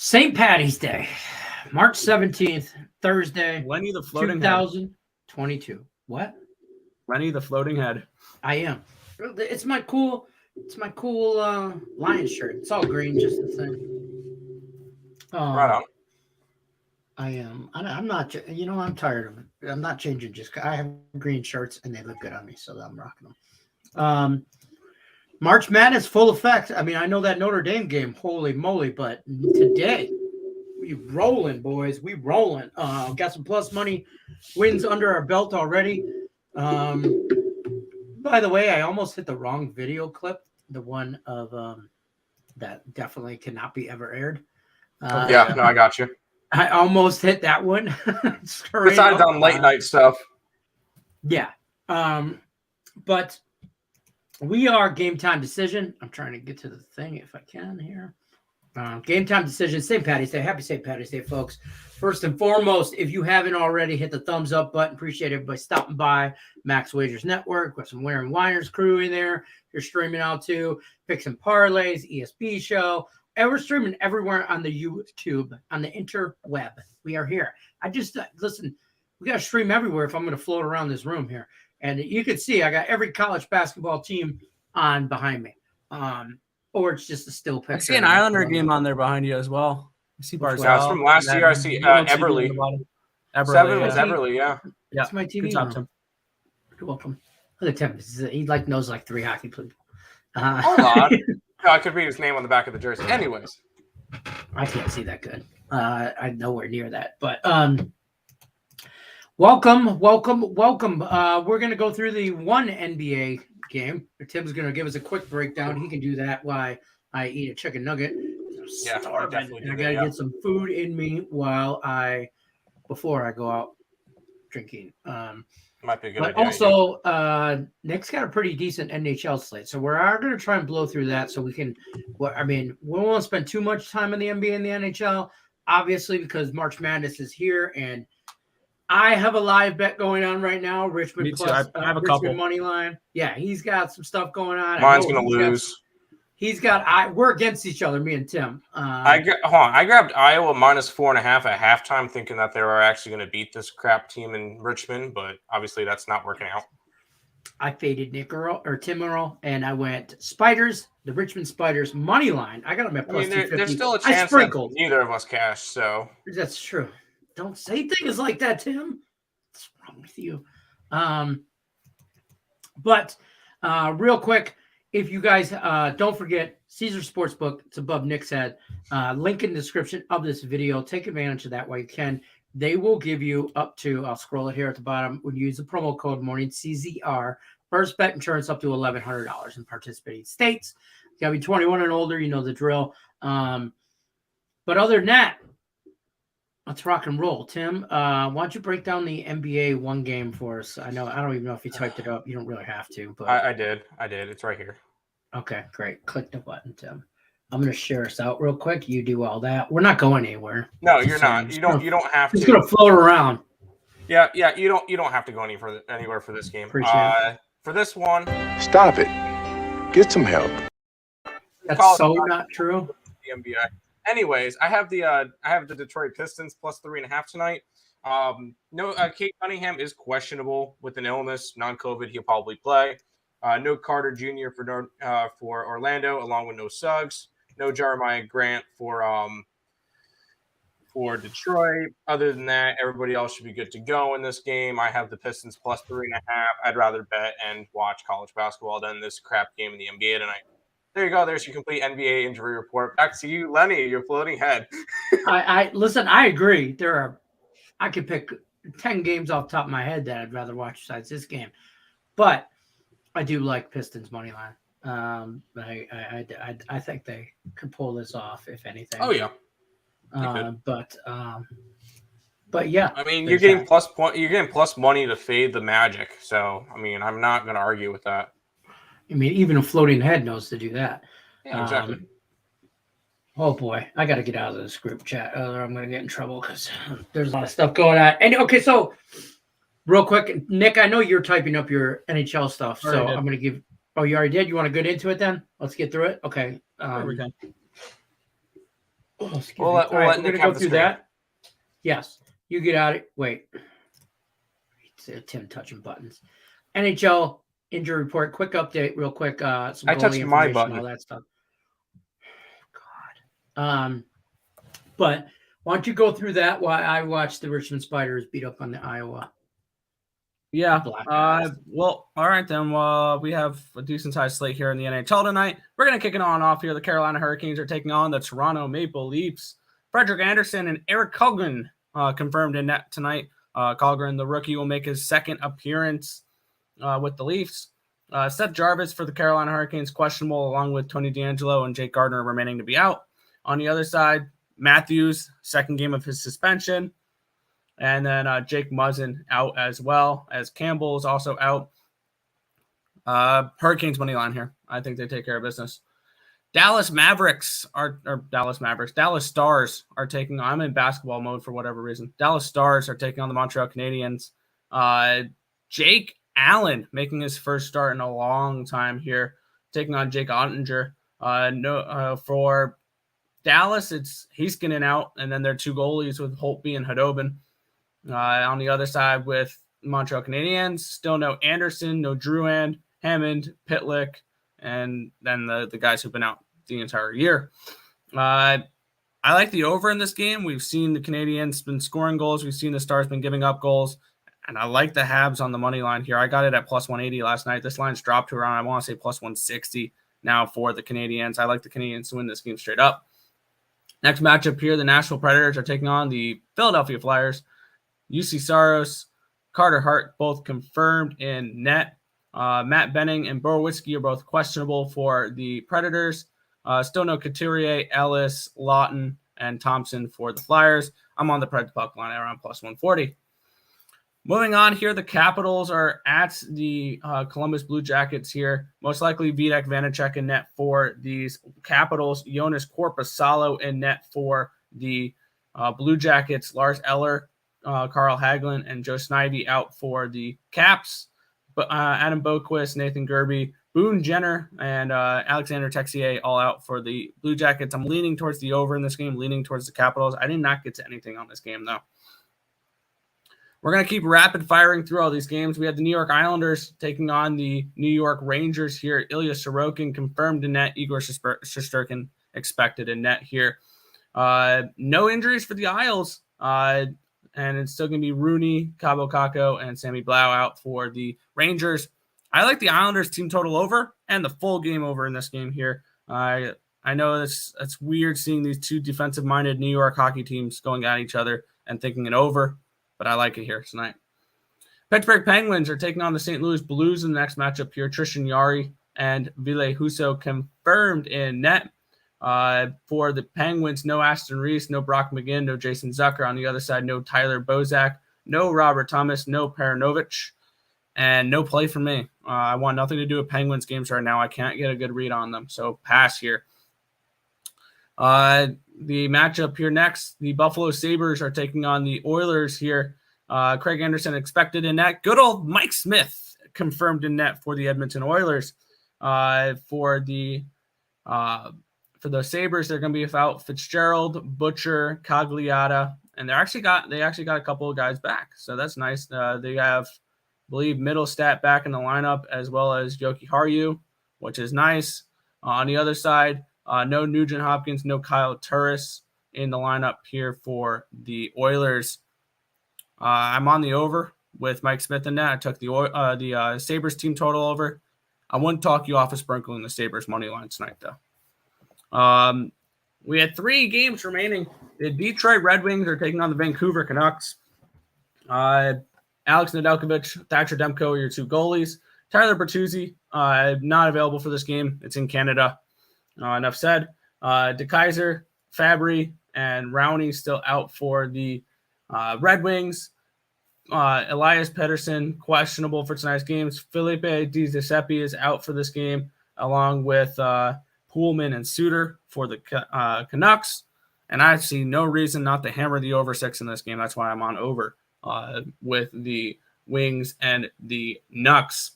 St. Patty's Day, March 17th, Thursday, Lenny the floating 2022. head. What? Lenny the floating head. I am. It's my cool Lions shirt. It's all green, just the thing. Right on. I am. I'm not. I'm tired of it. I'm not changing. I have green shirts and they look good on me, so I'm rocking them. March Madness full effect. I mean, I know that Notre Dame game. Holy moly! But today, we rolling, boys. We rolling. Got some plus money wins under our belt already. By the way, I almost hit the wrong video clip. The one of that definitely cannot be ever aired. Yeah, no, I got you. I almost hit that one. Besides on late night stuff. Yeah. But we are game time decision. I'm trying to get to the thing if I can here. Game time decision. St. Patty's Day. Happy St. Patty's Day, folks. First and foremost, if you haven't already, hit the thumbs up button. Appreciate everybody stopping by. Max Wagers Network. Got some Wearing Winers crew in there. You're streaming out too. Picks and Parlays, ESP show. And we're streaming everywhere on the YouTube, on the interweb. We are here. I just, listen, we got to stream everywhere if I'm going to float around this room here. And you can see I got every college basketball team on behind me. Or it's just a still picture. I see an Islander game on there behind you as well. I see Barzell. Yeah, it's from last year. I see Eberly. Seven was Eberly, yeah. That's my TV. Good job, Tim. You're welcome. Look at Tim. He knows like 3 hockey people. Hold on. I could read his name on the back of the jersey. Anyways. I can't see that good. I'm nowhere near that. But welcome. We're going to go through the one NBA game. Tim's going to give us a quick breakdown. He can do that while I eat a chicken nugget. Yeah, I got to get some food in me before I go out drinking. Might be a good but idea. Also, Nick's got a pretty decent NHL slate, so we're going to try and blow through that so we can. We won't spend too much time in the NBA and the NHL, obviously, because March Madness is here, and I have a live bet going on right now. Richmond plus I have a Richmond couple money line. Yeah, he's got some stuff going on. Mine's going to lose. We're against each other, me and Tim. I grabbed Iowa minus 4.5 at halftime, thinking that they were actually going to beat this crap team in Richmond, but obviously that's not working out. I faded Tim Earl, and I went Spiders, the Richmond Spiders money line. I got them at plus 250. There's still a chance that neither of us cash. So that's true. Don't say things like that, Tim. What's wrong with you? But real quick. If you guys don't forget, Caesar Sportsbook, it's above Nick's head. Link in the description of this video. Take advantage of that while you can. They will give you up to, I'll scroll it here at the bottom, when you use the promo code morning, CZR, first bet insurance up to $1,100 in participating states. You got to be 21 and older. You know the drill. But other than that, let's rock and roll. Tim, why don't you break down the NBA one game for us? I don't even know if you typed it up. You don't really have to, but I did. It's right here. Okay, great. Click the button, Tim. I'm gonna share us out real quick. You do all that. We're not going anywhere. No, you're not. You don't have to. It's gonna float around. Yeah. You don't have to go anywhere for this game. For this one, stop it. Get some help. That's so not true. The NBA. Anyways, I have the Detroit Pistons plus 3.5 tonight. Kate Cunningham is questionable with an illness, non-COVID. He'll probably play. No Carter Jr. for Orlando, along with no Suggs. No Jeremiah Grant for Detroit. Other than that, everybody else should be good to go in this game. I have the Pistons plus 3.5. I'd rather bet and watch college basketball than this crap game in the NBA tonight. There you go. There's your complete NBA injury report. Back to you, Lenny, your floating head. Listen, I agree. I could pick 10 games off the top of my head that I'd rather watch besides this game. But I do like Pistons money line. I think they could pull this off, if anything. Oh, yeah. But yeah. I mean, you're getting plus money to fade the Magic. So, I mean, I'm not going to argue with that. I mean, even a floating head knows to do that. Yeah, exactly. Oh, boy. I got to get out of this group chat. I'm going to get in trouble because there's a lot of stuff going on. And, okay, so real quick, Nick, I know you're typing up your NHL stuff. So I'm going to give – oh, you already did? You want to get into it then? Let's get through it? Okay. We can. Oh, excuse We'll me. let All right, Nick we're going to have go the through screen. that. Yes. You get out of it. Wait. Tim touching buttons. NHL injury report. Quick update, real quick. Some I touched goalie my information, button. all that stuff. God. But why don't you go through that while I watch the Richmond Spiders beat up on the Iowa? Yeah. Blackhawks. Well, all right then. Well, we have a decent sized slate here in the NHL tonight. We're gonna kick it on off here. The Carolina Hurricanes are taking on the Toronto Maple Leafs. Frederik Andersen and Eric Colgan confirmed in net tonight. Colgan, the rookie, will make his second appearance with the Leafs. Seth Jarvis for the Carolina Hurricanes questionable, along with Tony DeAngelo and Jake Gardner remaining to be out. On the other side, Matthews, second game of his suspension. And then Jake Muzzin out as well, as Campbell is also out. Hurricanes money line here. I think they take care of business. Dallas Stars are taking, I'm in basketball mode for whatever reason. Dallas Stars are taking on the Montreal Canadiens. Jake Allen making his first start in a long time here, taking on Jake Ottinger. For Dallas, it's Heiskanen out, and then their two goalies with Holtby and Hudobin. On the other side with Montreal Canadiens, still no Anderson, no Drouin, Hammond, Pitlick, and then the guys who've been out the entire year. I like the over in this game. We've seen the Canadiens been scoring goals. We've seen the Stars been giving up goals. And I like the Habs on the money line here. I got it at plus 180 last night. This line's dropped to around, I want to say, plus 160 now for the Canadiens. I like the Canadiens to win this game straight up. Next matchup here, the Nashville Predators are taking on the Philadelphia Flyers. UC Saros, Carter Hart, both confirmed in net. Matt Benning and Borowitzki are both questionable for the Predators. Still no Couturier, Ellis, Lawton, and Thompson for the Flyers. I'm on the Pred puck line at around plus 140. Moving on here, the Capitals are at the Columbus Blue Jackets here. Most likely Vitek Vanacek in net for these Capitals. Jonas Korpisalo in net for the Blue Jackets. Lars Eller, Carl Hagelin, and Joe Snivy out for the Caps. But Adam Boquist, Nathan Gerby, Boone Jenner, and Alexander Texier all out for the Blue Jackets. I'm leaning towards the over in this game, leaning towards the Capitals. I did not get to anything on this game, though. We're going to keep rapid firing through all these games. We have the New York Islanders taking on the New York Rangers here. Ilya Sorokin confirmed in net. Igor Shesterkin expected in net here. No injuries for the Isles. And it's still going to be Rooney, Cabo Caco, and Sammy Blau out for the Rangers. I like the Islanders team total over and the full game over in this game here. I know it's weird seeing these two defensive-minded New York hockey teams going at each other and thinking it over, but I like it here tonight. Pittsburgh Penguins are taking on the St. Louis Blues in the next matchup here. Tristan Jarry and Ville Husso confirmed in net. For the Penguins, no Aston Reese, no Brock McGinn, no Jason Zucker. On the other side, no Tyler Bozak, no Robert Thomas, no Paranovich, and no play for me. I want nothing to do with Penguins games right now. I can't get a good read on them, so pass here. The matchup here next, the Buffalo Sabres are taking on the Oilers here. Craig Anderson expected in net. Good old Mike Smith confirmed in net for the Edmonton Oilers. For the Sabres, they're going to be without Fitzgerald, Butcher, Cagliata, and they actually got a couple of guys back, so that's nice. They have, I believe, Middlestat back in the lineup as well as Yoki Haru, which is nice. On the other side, no Nugent Hopkins, no Kyle Turris in the lineup here for the Oilers. I'm on the over with Mike Smith in that. I took the Sabres team total over. I wouldn't talk you off of sprinkling the Sabres money line tonight, though. We had 3 games remaining. The Detroit Red Wings are taking on the Vancouver Canucks. Alex Nedeljkovic, Thatcher Demko are your 2 goalies. Tyler Bertuzzi, not available for this game. It's in Canada. Enough said. DeKaiser, Fabry, and Rowney still out for the Red Wings. Elias Pettersson, questionable for tonight's games. Felipe Di Giuseppe is out for this game, along with Poolman and Suter for the Canucks. And I see no reason not to hammer the over 6 in this game. That's why I'm on over with the Wings and the Nucks.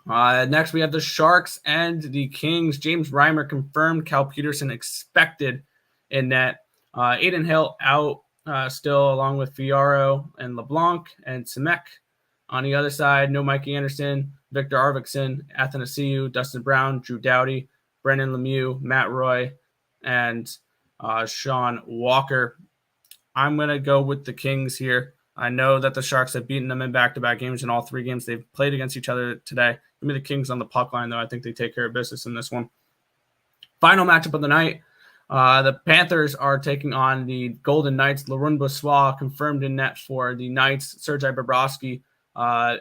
Next, we have the Sharks and the Kings. James Reimer confirmed. Cal Peterson expected in net. Aiden Hill out still, along with Fiaro and LeBlanc and Simek. On the other side, no Mikey Anderson, Victor Arvidsson, Athanasiou, Dustin Brown, Drew Doughty, Brendan Lemieux, Matt Roy, and Sean Walker. I'm going to go with the Kings here. I know that the Sharks have beaten them in back-to-back games in all 3 games they've played against each other today. Give me the Kings on the puck line, though. I think they take care of business in this one. Final matchup of the night. The Panthers are taking on the Golden Knights. Laurent Brossoit confirmed in net for the Knights. Sergei Bobrovsky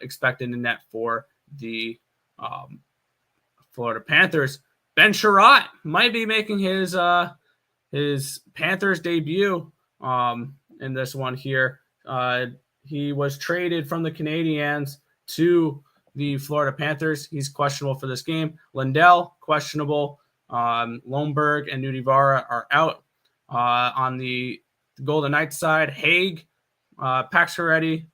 expected in net for the Florida Panthers. Ben Sherratt might be making his Panthers debut in this one here. He was traded from the Canadiens to the Florida Panthers. He's questionable for this game. Lindell, questionable. Lomberg and Nudivara are out. On the Golden Knights side, Haig, Paxaretti,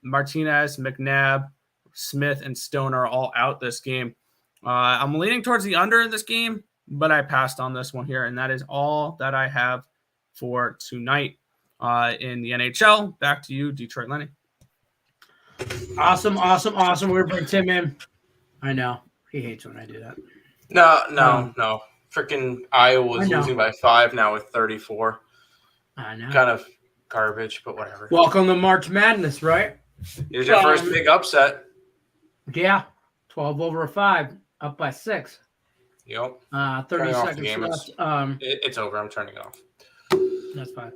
Martinez, McNabb, Smith, and Stone are all out this game. I'm leaning towards the under in this game, but I passed on this one here, and that is all that I have for tonight in the NHL. Back to you, Detroit Lenny. Awesome. We're going to bring Tim in. I know. He hates when I do that. No. Freaking Iowa's losing by 5 now with 34. I know. Kind of garbage, but whatever. Welcome to March Madness, right? Here's your first big upset. Yeah. 12 over 5, up by 6. Yep. 30 seconds left. It's over. I'm turning it off. That's fine.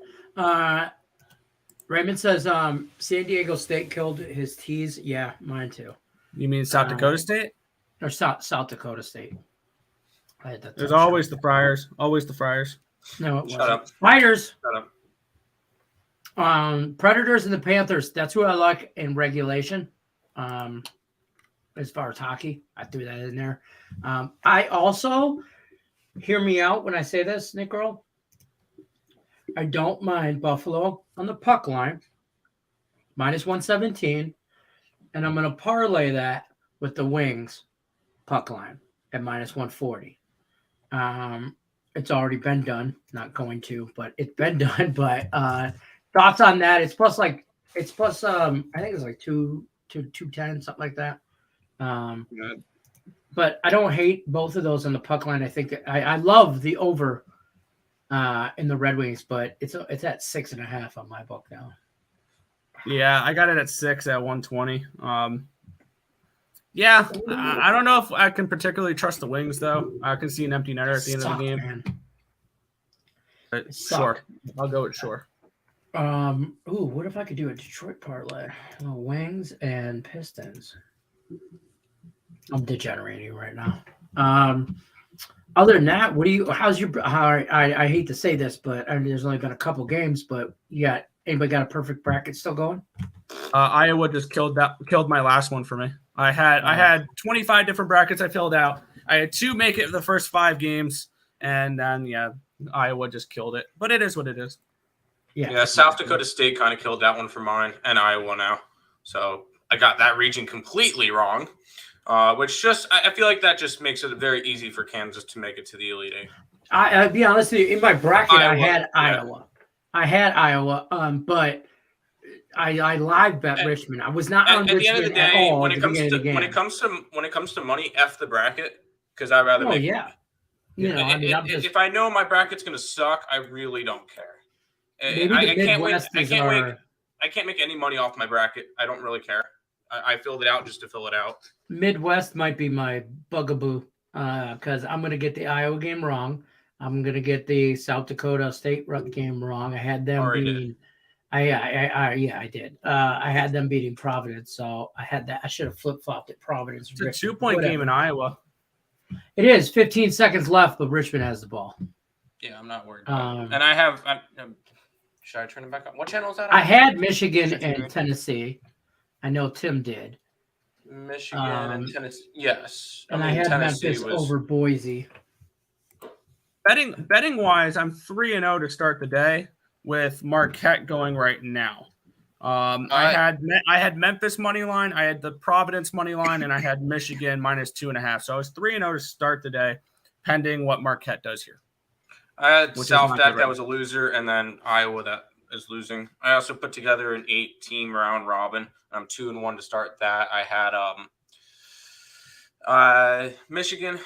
Raymond says San Diego State killed his tees. Yeah, mine too. You mean South Dakota State? Or South Dakota State. There's always the Friars. Always the Friars. No, it wasn't. Shut up. Fighters. Shut up. Predators and the Panthers. That's who I like in regulation. As far as hockey, I threw that in there. I also, hear me out when I say this, Nick Earl. I don't mind Buffalo on the puck line, minus 117, and I'm going to parlay that with the Wings puck line at minus 140. It's already been done. Not going to, but it's been done. But thoughts on that? It's plus I think it's like 210, something like that. But I don't hate both of those on the puck line. I think I love the over in the Red Wings, but it's at 6.5 on my book now. Yeah, I got it at 6 at 120. Yeah, I don't know if I can particularly trust the Wings, though. I can see an empty netter at the end of the game. Man. But sure, I'll go with sure. What if I could do a Detroit parlay? Wings and Pistons. I'm degenerating right now. Other than that, I hate to say this, but there's only been a couple games, but anybody got a perfect bracket still going? Iowa just killed my last one for me. I had 25 different brackets I filled out. I had 2 make it the first 5 games, and then Iowa just killed it. But it is what it is. Yeah, South Dakota State kind of killed that one for mine, and Iowa now. So I got that region completely wrong, which I feel like that just makes it very easy for Kansas to make it to the Elite Eight. I'll be honest with you, in my bracket, I had Iowa. I had Iowa, but I live bet Richmond. I was not on Richmond at the end of the day, at all. when it comes to money, F the bracket, because I'd rather make. Yeah. If I know my bracket's going to suck, I really don't care. I can't make any money off my bracket. I don't really care. I filled it out just to fill it out. Midwest might be my bugaboo because I'm going to get the Iowa game wrong. I'm going to get the South Dakota State game wrong. I had them beating. I did. I had them beating Providence, so I had that. I should have flip-flopped it. Providence. It's a 2-point game in Iowa. It is 15 seconds left, but Richmond has the ball. Yeah, I'm not worried. And I have. Should I turn it back on? What channel is that on? I had Michigan and Tennessee. I know Tim did. Michigan and Tennessee. Yes. And I had Tennessee Memphis over Boise. Betting wise, I'm 3-0 to start the day with Marquette going right now. I had Memphis money line, I had the Providence money line, and I had Michigan minus 2.5. So I was 3-0 to start the day, pending what Marquette does here. I had Which is South not Deck good that right was a loser, and then Iowa that is losing. I also put together an 8-team round robin. I'm 2-1 to start that. I had Michigan,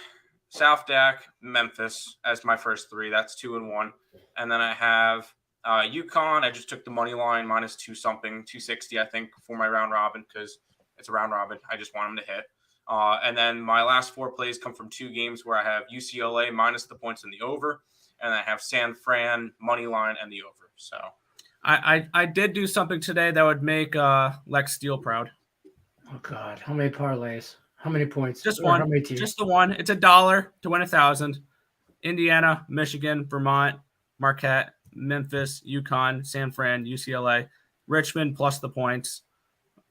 South Dak, Memphis as my first 3. That's 2-1. And then I have UConn. I just took the money line minus 260, I think, for my round robin because it's a round robin. I just want them to hit. And then my last 4 plays come from 2 games where I have UCLA minus the points in the over, and I have San Fran money line and the over. So I did do something today that would make Lex Steele proud. Oh God, how many parlays? How many points? Just Or How one. many teams? Just the one. It's $1 to win 1,000. Indiana, Michigan, Vermont, Marquette, Memphis, UConn, San Fran, UCLA, Richmond plus the points,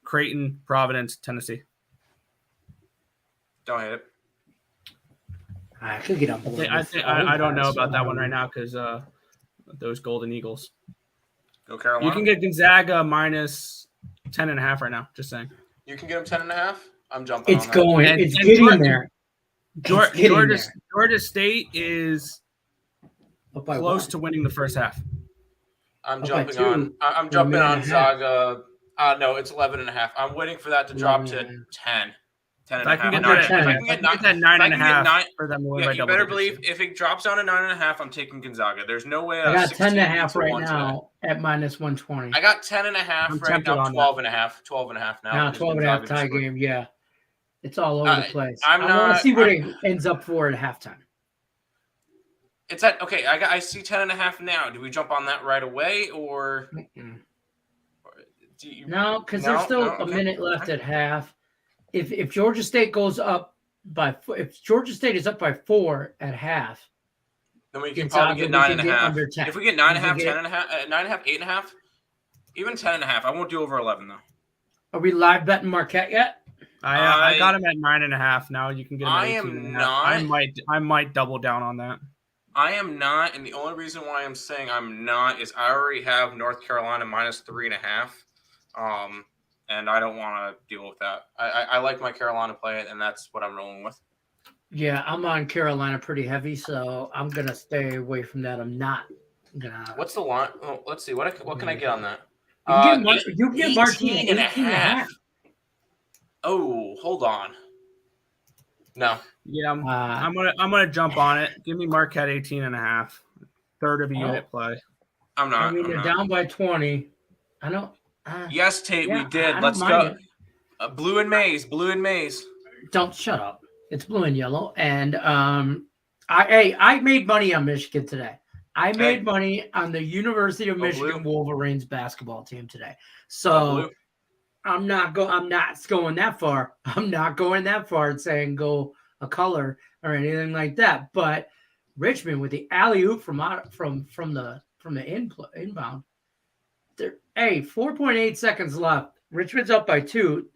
Creighton, Providence, Tennessee. don't hit it. I could get on board. I don't know about that one right now because those Golden Eagles. Go Carolina. You can get Gonzaga minus 10.5 right now. Just saying. You can get them 10.5. I'm jumping. It's on that. going. And- It's and getting Georgia- there. It's getting Georgia State is Up by close one. to winning the first half. I'm Up by jumping 2. on. I'm a jumping minute on and a half. Zaga. No, it's 11.5. I'm waiting for that to drop to 11.5. 10. 10 If and I a can half. get Under that, 10. if I can get that 9.5 for them to win Yeah, by you double better digits. believe if it drops down to 9.5, I'm taking Gonzaga. There's no way. I got 16 10.5 to right 1 now at minus 120. I got 10.5 I'm right tempted now. on 12.5. 12.5 now. Now because 12.5 Gonzaga tie just scored. game. Yeah, it's all over the place. I'm I want not- to see what I'm- it ends up for at halftime. It's at okay. I see 10.5 now. Do we jump on that right away or? Do you, No, because No, there's still no, a okay. minute left at half. If Georgia State goes up if Georgia State is up by 4 at half, Then we can Gonzaga, probably get we 9 can and a get half. under 10. If we get We 9.5, can 10.5, 9.5, 8.5, even 10.5. I won't do over 11 though. Are we live betting Marquette yet? I got him at 9.5. Now you can get him at I 18.5. am not. I might double down on that. I am not, and the only reason why I'm saying I'm not is I already have North Carolina minus 3.5, and I don't want to deal with that. I like my Carolina play, and that's what I'm rolling with. Yeah, I'm on Carolina pretty heavy, so I'm gonna stay away from that. I'm not gonna. What's the line? Oh, let's see. What can I get on that? You can get Martin 18 and a 18.5. half. Oh, hold on. No. Yeah, I'm gonna jump on it. Give me Marquette 18.5. Third of a unit play. I'm not. I mean, they're down by 20. I don't. Yes, Tate, yeah, we did. I Let's don't go. mind it. Blue and maize. Blue and maize. Don't shut up. It's blue and yellow, and I made money on Michigan today. I made money on the University of Michigan Wolverines basketball team today. So I'm not going that far. I'm not going that far and saying go a color or anything like that. But Richmond with the alley oop from the inbound. 4.8 seconds left. Richmond's up by 2.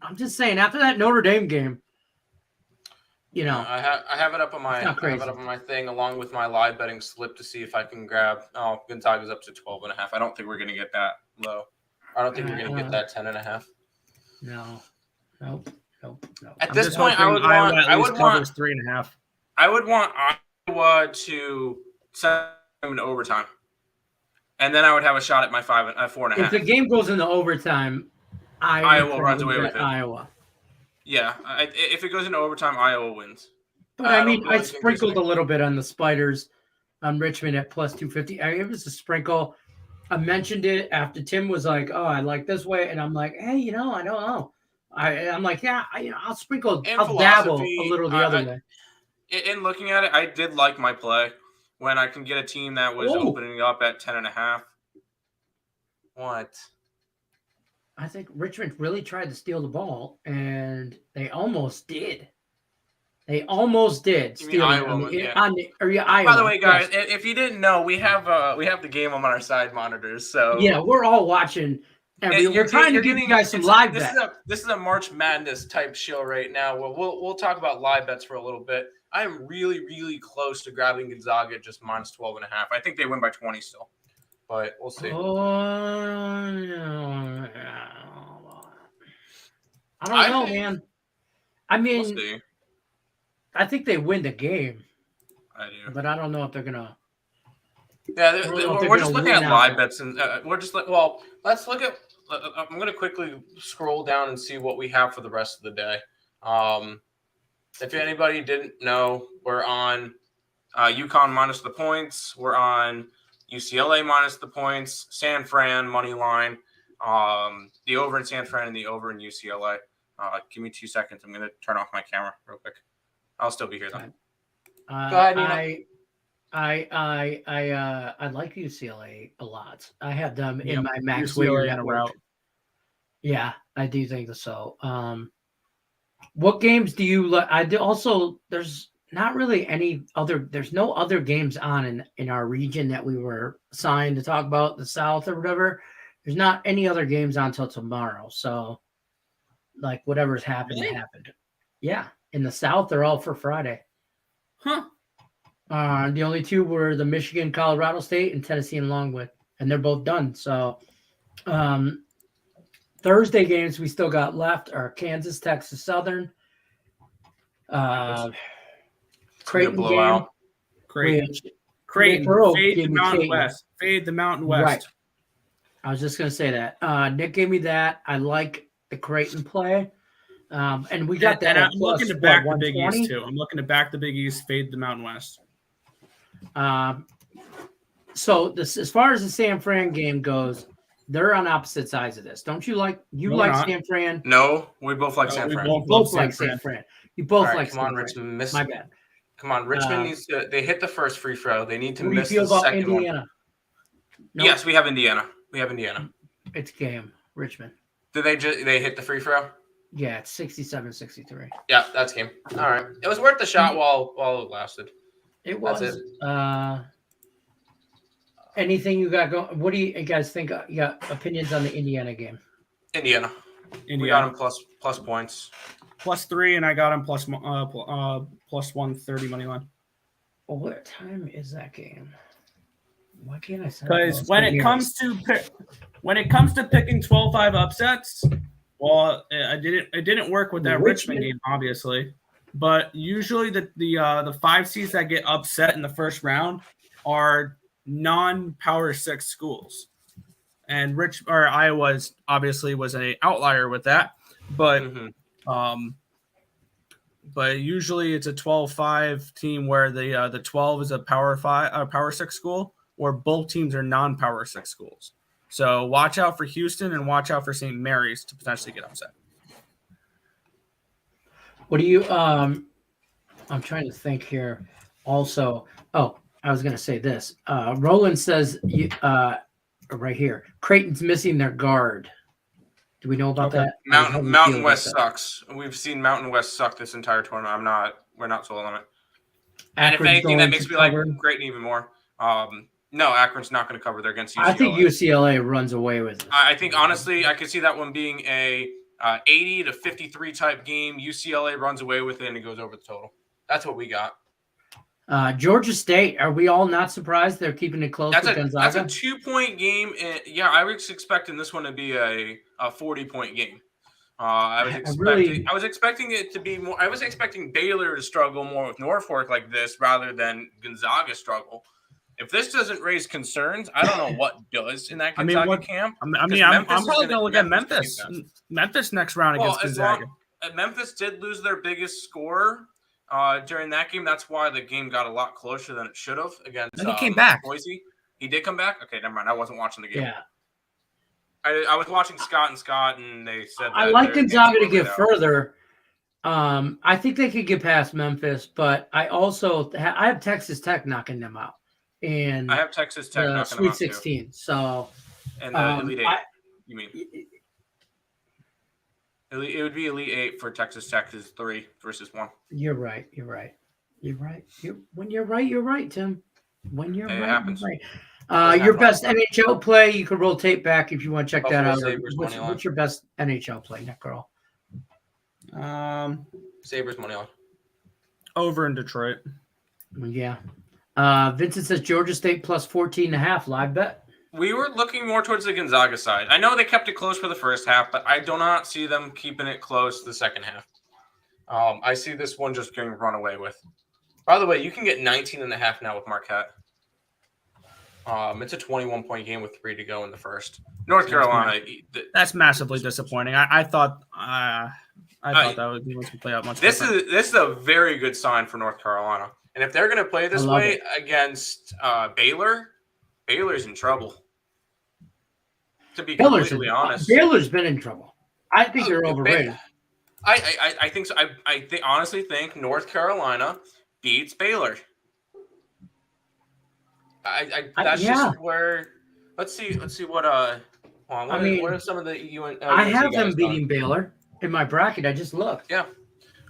I'm just saying after that Notre Dame game. You know, I have it up on my thing along with my live betting slip to see if I can grab. Oh, Gonzaga's up to 12.5. I don't think we're gonna get that low. I don't think we're gonna get that 10.5. No. Nope. At this point, I would want 3.5. I would want Iowa to send them into overtime, and then I would have a shot at my 4.5. If the game goes into overtime, Iowa runs away with it. Iowa. Yeah, if it goes into overtime, Iowa wins. But I mean, I sprinkled a little bit on the Spiders on Richmond at plus 250. It was a sprinkle. I mentioned it after Tim was like, "Oh, I like this way," and I'm like, "Hey, I don't know." I'm like, "Yeah, I'll sprinkle, I'll dabble a little the other way." In looking at it, I did like my play when I can get a team that was opening up at 10.5. What? I think Richmond really tried to steal the ball, and they almost did. Steal Iowa, Iowa. By the way, guys, if you didn't know, we have the game on our side monitors. So yeah, we're all watching. We're trying to give you guys some live bets. This is a March Madness type show right now. We'll talk about live bets for a little bit. I am really, really close to grabbing Gonzaga at just minus 12.5. I think they win by 20 still, but we'll see. I don't know, man. I mean, we'll see. I think they win the game. I do. but I don't know if they're gonna. Yeah, I don't know if they're we're just gonna looking at win live out. bets, and we're just like, well, let's look at. I'm going to quickly scroll down and see what we have for the rest of the day. If anybody didn't know, we're on UConn minus the points. We're on UCLA minus the points. San Fran money line. The over in San Fran and the over in UCLA. Give me 2 seconds. I'm going to turn off my camera real quick. I'll still be here though. Go ahead, Nina. I like UCLA a lot. I had them in my max UCLA weighted in a network. route. Yeah, I do think so. What games do you like? I do also. There's not really any other. There's no other games on in our region that we were assigned to talk about, the South or whatever. There's not any other games on until tomorrow. So, like whatever's happened, Really? happened. Yeah, in the South, they're all for Friday. Huh. The only two were the Michigan, Colorado State, and Tennessee and Longwood, and they're both done. So, Thursday games we still got left are Kansas, Texas Southern, Creighton game. Creighton. which Creighton. Nick Earl Fade the gave me Mountain Creighton. West. Fade the Mountain West. Right. I was just gonna say that. Nick gave me that. I like the Creighton play, and we got that. And I'm at looking plus, to back the what, Big 120? East too. I'm looking to back the Big East. Fade the Mountain West. So this, as far as the San Fran game goes, they're on opposite sides of this. Don't you like? You No, like we're not. San Fran? No, we both like San we Fran. both Both love like San San Fran. Fran. You both All right, like come on, San Fran. Richmond. My bad. Come on, Richmond needs to. They hit the first free throw. They need to What do you miss feel the about second Indiana? one. Nope. Yes, we have Indiana. We have Indiana. It's game. Richmond. Did they hit the free throw? Yeah, it's 67-63. Yeah, that's game. All right, it was worth the shot while it lasted. It That's was. it. Anything you got going? What do you guys think? You got opinions on the Indiana game? Indiana. We got Indiana. him plus points. +3, and I got him plus 130 money line. Well, what time is that game? Why can't I send Because when it comes to picking 12-5 upsets, well, it didn't work with that Richmond game, obviously. But usually the 5 seeds that get upset in the first round are non-Power 6 schools, and Iowa obviously was an outlier with that. But but usually it's a 12-5 team where the 12 is a Power 6 school, or both teams are non-Power 6 schools. So watch out for Houston and watch out for St. Mary's to potentially get upset. What do you? I'm trying to think here. Also, I was going to say this. Roland says right here, Creighton's missing their guard. Do we know about that? Mountain West sucks. We've seen Mountain West suck this entire tournament. We're not sold on it. And if anything, that makes me like Creighton even more. No, Akron's not going to cover. They're against UCLA. I think UCLA runs away with it. I think honestly, I could see that one being a 80-53 type game. UCLA runs away with it and it goes over the total. That's what we got. Georgia State, are we all not surprised they're keeping it close with Gonzaga? That's a 2-point game. And yeah, I was expecting this one to be a 40-point game. I was expecting it to be more. I was expecting Baylor to struggle more with Norfolk like this rather than Gonzaga struggle. If this doesn't raise concerns, I don't know what does in that Gonzaga camp. I'm probably going to look at Memphis. Memphis next round against Gonzaga. Memphis did lose their biggest scorer during that game. That's why the game got a lot closer than it should have against he came back. Boise. He did come back? Okay, never mind. I wasn't watching the game. Yeah. I was watching Scott, and they said that I like Gonzaga to get further. I think they could get past Memphis, but I also I have Texas Tech knocking them out. And I have Texas Tech knocking Sweet 16. Too. So and the Elite 8. You mean it would be Elite 8 for Texas Tech is 3 versus 1. You're right. When you're right, you're right, Tim. When you're right, happens. you're right. Your best NHL play, you could rotate back if you want to check that out. Sabres What's your best NHL play, Nick Girl? Sabres money line. Over in Detroit. Yeah. Vincent says Georgia State plus 14.5 live bet. We were looking more towards the Gonzaga side. I know they kept it close for the first half, but I do not see them keeping it close the second half. I see this one just getting run away with. By the way, you can get 19.5 now with Marquette. It's a 21-point game with 3 to go in the first. North Carolina. That's massively disappointing. I thought that would be once we play out much. This is a very good sign for North Carolina, and if they're going to play this way against Baylor, Baylor's in trouble. To be completely honest, Baylor's been in trouble. I think they're overrated. I think so. I honestly think North Carolina beats Baylor. That's just where. Let's see what what are some of the UN? I have them beating Baylor in my bracket. I just looked. Yeah.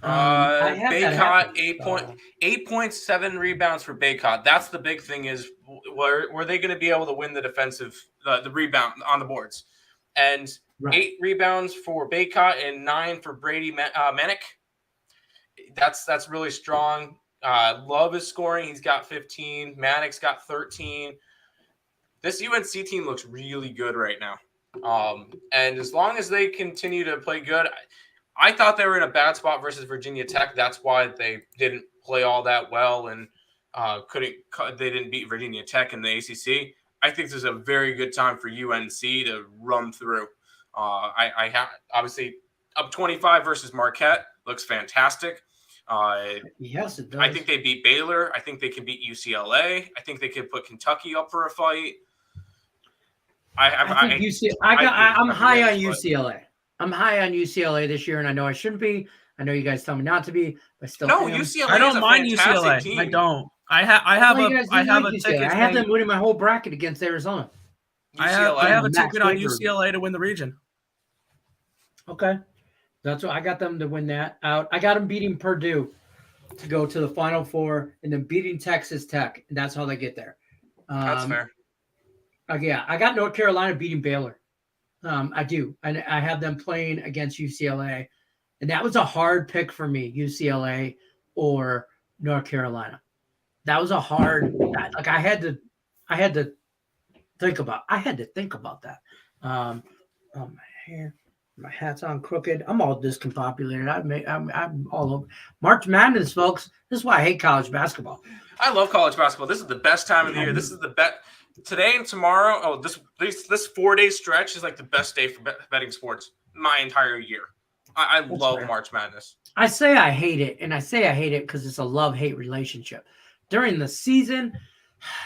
Baycott 8.7 rebounds for Baycott. That's the big thing. Is were they going to be able to win the defensive the rebound on the boards? And 8 rebounds for Baycott and 9 for Brady Manick. That's really strong. Love is scoring. He's got 15. Manick's got 13. This UNC team looks really good right now. And as long as they continue to play good, I thought they were in a bad spot versus Virginia Tech. That's why they didn't play all that well and they didn't beat Virginia Tech in the ACC. I think this is a very good time for UNC to run through. I have obviously up 25 versus Marquette looks fantastic. Yes, it does. I think they beat Baylor. I think they can beat UCLA. I think they can put Kentucky up for a fight. I'm high on UCLA. I'm high on UCLA this year, and I know I shouldn't be. I know you guys tell me not to be, but still. No, UCLA. I don't mind UCLA. Team. I don't. I have a ticket. I have them winning my whole bracket against Arizona. I have a ticket on UCLA to win the region. Okay, that's what I got them to win that out. I got them beating Purdue to go to the Final Four, and then beating Texas Tech, and that's how they get there. That's fair. Yeah, I got North Carolina beating Baylor. I do. And I have them playing against UCLA. And that was a hard pick for me, UCLA or North Carolina. That was a hard – I had to think about that. Oh, my hair. My hat's on crooked. I'm all discombobulated. I'm all over. March Madness, folks. This is why I hate college basketball. I love college basketball. This is the best time of the year. This is the best – today and tomorrow, this 4-day stretch is like the best day for betting sports my entire year. I love March Madness. I say I hate it, and I say I hate it because it's a love-hate relationship. During the season,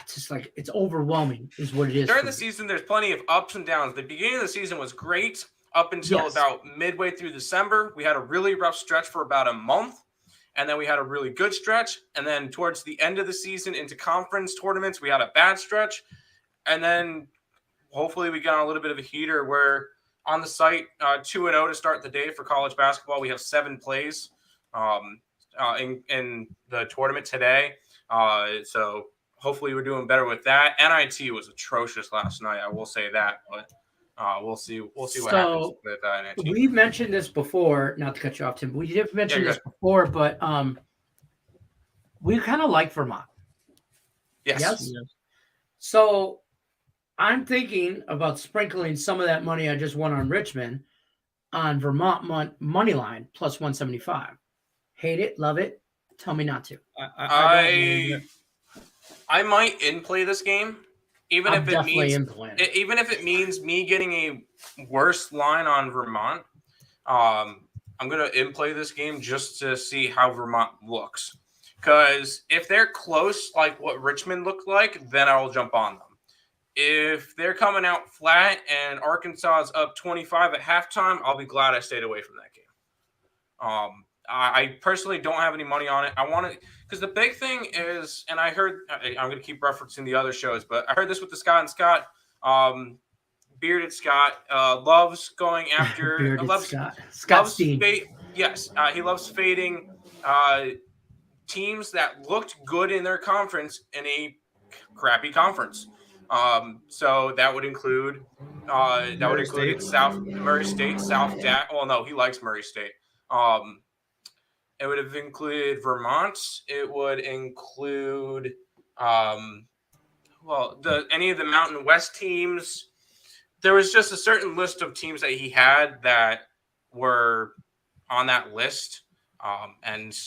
it's just like it's overwhelming is what it is. During the season, there's plenty of ups and downs. The beginning of the season was great up until about midway through December. We had a really rough stretch for about a month. And then we had a really good stretch. And then towards the end of the season into conference tournaments, we had a bad stretch. And then hopefully we got a little bit of a heater where on the site, 2-0 to start the day for college basketball. We have 7 plays in the tournament today. So hopefully we're doing better with that. NIT was atrocious last night. I will say that. But we'll see what happens with NIT. We mentioned this before, not to cut you off, Tim. We did mention this before, but we kind of like Vermont. Yes. So I'm thinking about sprinkling some of that money I just won on Richmond on Vermont money line plus 175. Hate it, love it. Tell me not to. I might in play this game. Even if it means me getting a worse line on Vermont, I'm going to in-play this game just to see how Vermont looks. Because if they're close, like what Richmond looked like, then I'll jump on them. If they're coming out flat and Arkansas is up 25 at halftime, I'll be glad I stayed away from that game. I personally don't have any money on it. I want to – because the big thing is – and I heard – I'm going to keep referencing the other shows, but I heard this with the Scott and Scott. Bearded Scott loves going after – Scott Steen. Yes, he loves fading teams that looked good in their conference in a crappy conference. So that would include South Murray State, South Dak. Well, no, he likes Murray State. It would have included Vermont. It would include any of the Mountain West teams. There was just a certain list of teams that he had that were on that list, and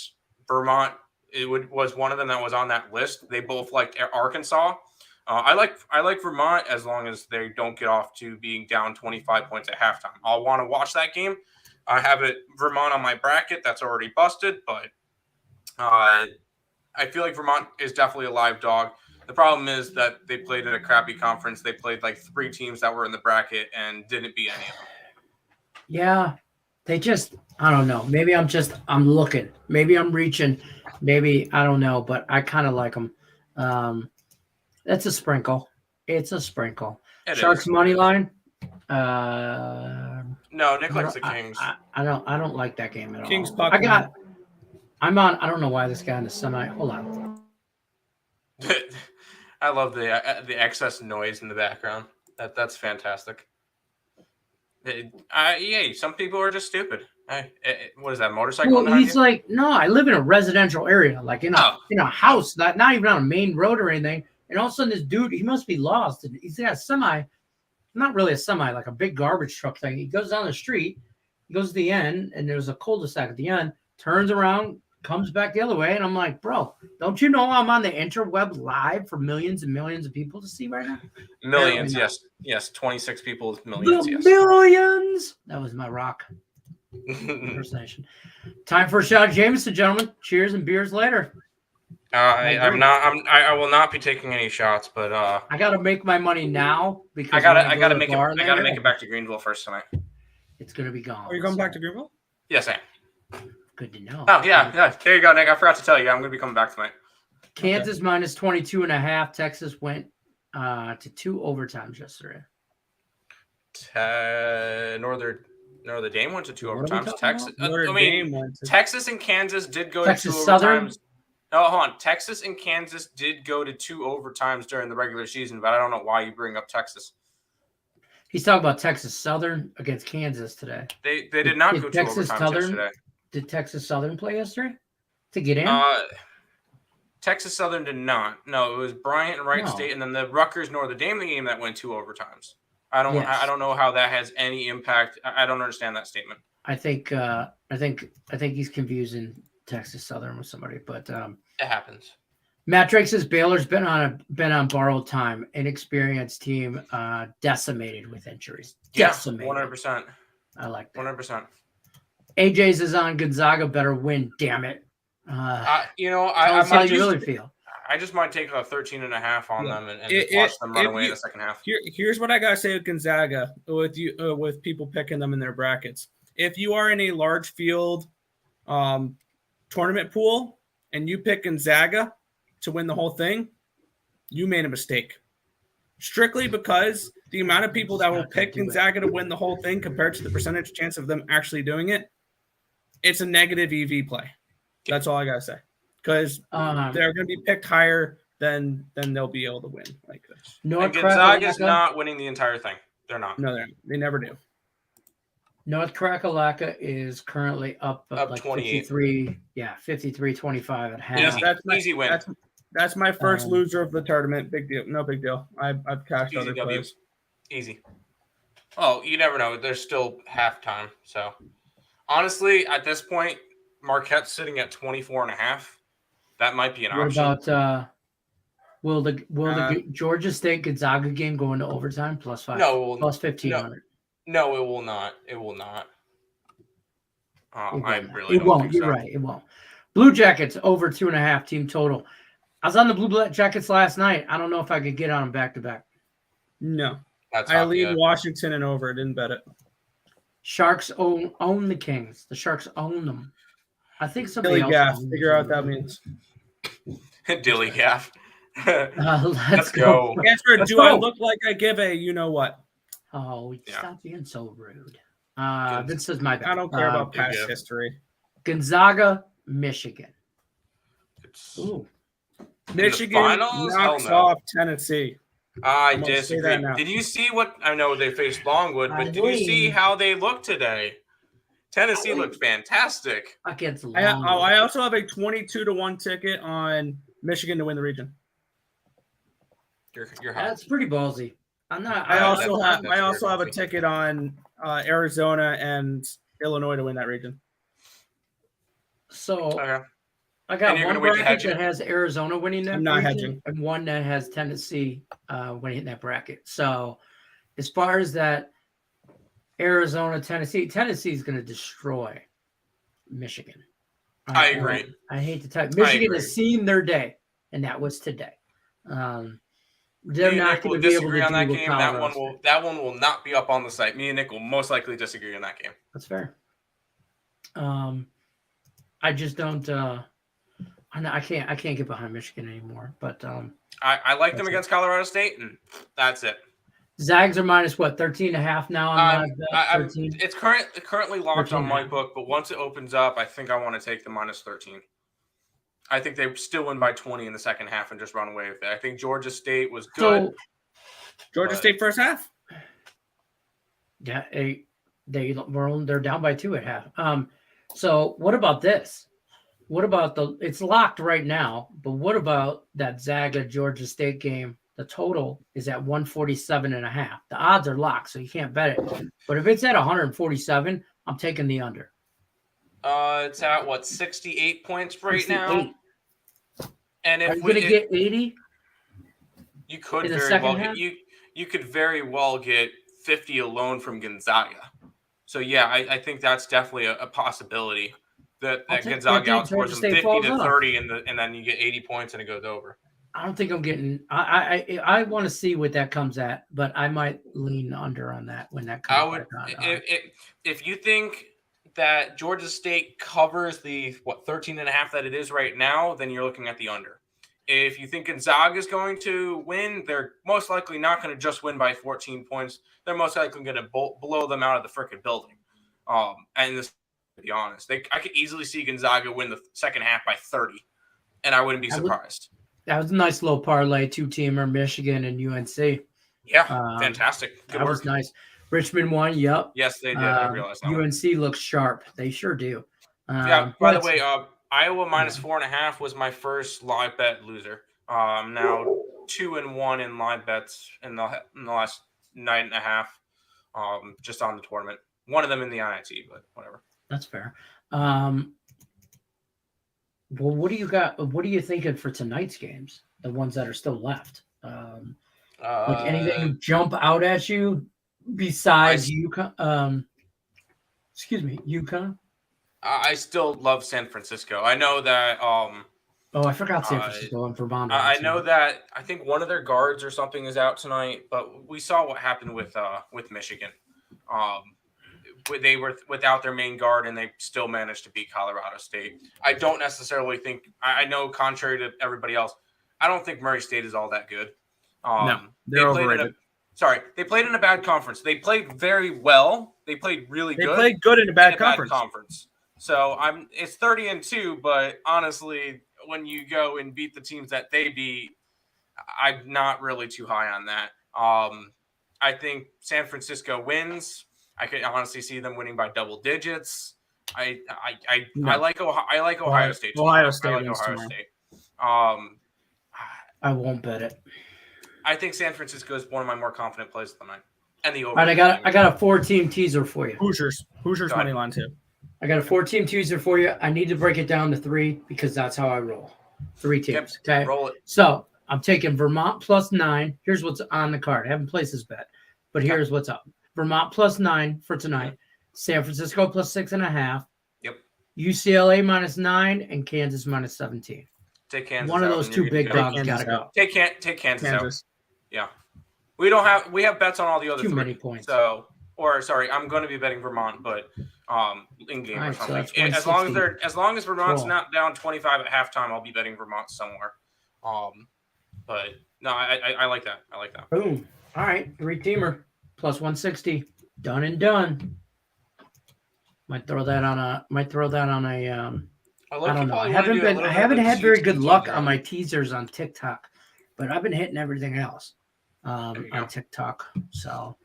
Vermont was one of them that was on that list. They both liked Arkansas. I like Vermont as long as they don't get off to being down 25 points at halftime. I'll want to watch that game. I have Vermont on my bracket. That's already busted, but I feel like Vermont is definitely a live dog. The problem is that they played at a crappy conference. They played like 3 teams that were in the bracket and didn't beat any of them. Yeah, they just, I don't know. Maybe I'm looking. Maybe I'm reaching. Maybe, I don't know, but I kind of like them. It's a sprinkle. It's a sprinkle. Sharks money line. No, Nick likes the Kings. I don't like that game at all. Kings. I'm on. I don't know why this guy in the semi. Hold on. I love the excess noise in the background. That's fantastic. Some people are just stupid. What is that, motorcycle? Well, he's like, no, I live in a residential area, like in a house, not even on a main road or anything. And all of a sudden, this dude, he must be lost. And he's got a semi, not really a semi, like a big garbage truck thing. He goes down the street, he goes to the end, and there's a cul-de-sac at the end, turns around, comes back the other way. And I'm like, bro, don't you know I'm on the interweb live for millions and millions of people to see right now? Millions, yes. Yes, 26 people with millions, yes. Millions! That was my rock impersonation. Time for a shot of Jameson, gentlemen. Cheers and beers later. I will not be taking any shots, but I gotta make my money now because I gotta make it back to Greenville first tonight. It's gonna be gone. Are you going back to Greenville? Yes, I am. Good to know. Oh yeah. There you go, Nick. I forgot to tell you. I'm gonna be coming back tonight. Kansas minus 22.5. Texas went to 2 overtimes yesterday. Notre Dame went to 2 What are we overtimes. talking Texas and Kansas did go Texas to 2 Southern? overtimes. No, hold on. Texas and Kansas did go to 2 overtimes during the regular season, but I don't know why you bring up Texas. He's talking about Texas Southern against Kansas today. They did not go to Texas overtimes Southern yesterday. Did Texas Southern play yesterday to get in? Texas Southern did not. No, it was Bryant and Wright No. State, and then the Rutgers Notre Dame game that went 2 overtimes. I don't know how that has any impact. I don't understand that statement. I think he's confusing Texas Southern with somebody, but It happens. Matt Drake says Baylor's been on borrowed time, inexperienced team, decimated with injuries. Decimated. 100%. I like that. 100%. AJ's is on Gonzaga. Better win. Damn it. I how you really feel. I just might take a 13.5 on them and just watch them run away in the second half. Here's what I gotta say with Gonzaga, with people picking them in their brackets. If you are in a large field tournament pool and you pick Gonzaga to win the whole thing, you made a mistake. Strictly because the amount of people that will pick Gonzaga to win the whole thing compared to the percentage chance of them actually doing it, it's a negative EV play. That's all I gotta say. Because they're going to be picked higher than they'll be able to win like this. Gonzaga's not winning the entire thing. They're not. No, they never do. North Crackalaca is currently up like 53. Yeah, 53-25 at half. Yeah, that's easy win. That's my first loser of the tournament. Big deal. No big deal. I've cashed Easy other players. Easy. Oh, you never know. There's still halftime. So, honestly, at this point, Marquette's sitting at 24.5. That might be an option. What about will the Georgia State Gonzaga game go into overtime +5? No, plus 1,500. No, it will not. It will not. I really it don't won't. think You're so. right. It won't. Blue Jackets over 2.5 team total. I was on the Blue Jackets last night. I don't know if I could get on them back to back. No, That's I lead Washington and over. Didn't bet it. Sharks own the Kings. The Sharks own them. I think somebody Dilly else. gaff. Figure out what that means. Dilly gaff. Let's go. Answer, do I look like I give a you know what? Oh, Yeah. stop being so rude. This is my bad. I don't care about past history. Gonzaga, Michigan. Ooh. Michigan finals? knocks Hell no. off Tennessee. I I'm gonna say disagree. that now. Did you see what? I know they faced Longwood, but I did you see agree. how they looked today? Tennessee looked fantastic. Against I also have a 22-1 ticket on Michigan to win the region. You're hot. That's pretty ballsy. I'm not. I also that's have a very ticket on Arizona and Illinois to win that region. So Okay. I got And you're one gonna wait to bracket hedge that it? has Arizona winning that I'm not region, hedging. and one that has Tennessee winning that bracket. So as far as that Arizona, Tennessee is going to destroy Michigan. I agree. I hate to tell you, Michigan agree. has seen their day, and that was today. They're Me and not Nick will going to be able disagree to on do that what game. Colorado That one will not be up on the site. Me and Nick will most likely disagree on that game. That's fair. I just don't. I can't get behind Michigan anymore. But I like them against Colorado State, and that's it. Zags are minus what 13.5 now on live bet? 13. It's currently locked on my 13.5. book, but once it opens up, I think I want to take the minus 13. I think they still win by 20 in the second half and just run away with it. I think Georgia State was good. So Georgia State first half. yeah, they're down by 2 at half. So what about this? What about it's locked right now, but what about that Zaga Georgia State game? The total is at 147.5. The odds are locked, so you can't bet it. But if it's at 147, I'm taking the under. It's at what 68 points right 68. now. And if Are you going to get 80? You could in the very second well half? get you could very well get 50 alone from Gonzaga. So yeah, I think that's definitely a possibility that Gonzaga outscores them 50 to 30, and then you get 80 points and it goes over. I don't think I'm getting. I want to see what that comes at, but I might lean under on that when that comes. I would if you think that Georgia State covers the 13.5 that it is right now, then you're looking at the under. If you think Gonzaga is going to win, they're most likely not going to just win by 14 points. They're most likely going to blow them out of the frickin' building. And this, to be honest, I could easily see Gonzaga win the second half by 30, and I wouldn't be surprised. That was a nice little parlay, 2-teamer, Michigan and UNC. Yeah, fantastic. Good that work. was nice. Richmond won. Yep. Yes, they did. I realized that. UNC looks sharp. They sure do. Yeah. By the way, Iowa minus 4.5 was my first live bet loser. Now 2-1 in live bets in the last night and a half. Just on the tournament. One of them in the IIT, but whatever. That's fair. Well, what do you got? What are you thinking for tonight's games? The ones that are still left. Like anything jump out at you besides UConn? UConn. I still love San Francisco. I know that. Oh, I forgot San Francisco and Vermont. I know that. I think one of their guards or something is out tonight, but we saw what happened with Michigan. They were without their main guard, and they still managed to beat Colorado State. I don't necessarily think. I know, contrary to everybody else, I don't think Murray State is all that good. No, they're overrated. They played in a bad conference. They played very well. They played really good. They played good in a bad conference. So it's 30-2, but honestly, when you go and beat the teams that they beat, I'm not really too high on that. I think San Francisco wins. I could honestly see them winning by double digits. I like Ohio State. Ohio State. I like Ohio State. I won't bet it. I think San Francisco is one of my more confident plays of the night. And the over. All right, I got a 4-team teaser for you. Hoosiers money line too. I got a 4-team teaser for you. I need to break it down to 3 because that's how I roll. 3 teams. Okay. Roll it. So I'm taking Vermont plus 9. Here's what's on the card. I haven't placed this bet, but here's what's up. Vermont plus 9 for tonight. San Francisco plus 6.5. Yep. UCLA minus 9 and Kansas minus 17. Take Kansas. One of those two big dogs got to go. Take Kansas out. Yeah. We have bets on all the other too 3. many points. I'm going to be betting Vermont, but in game or something. So as long as Vermont's not down 25 at halftime, I'll be betting Vermont somewhere. But no, I like that. I like that. Boom. All right, 3-teamer plus 160. Done and done. Might throw that on a. I don't know. I haven't had very good luck on my teasers on TikTok, but I've been hitting everything else on TikTok. So,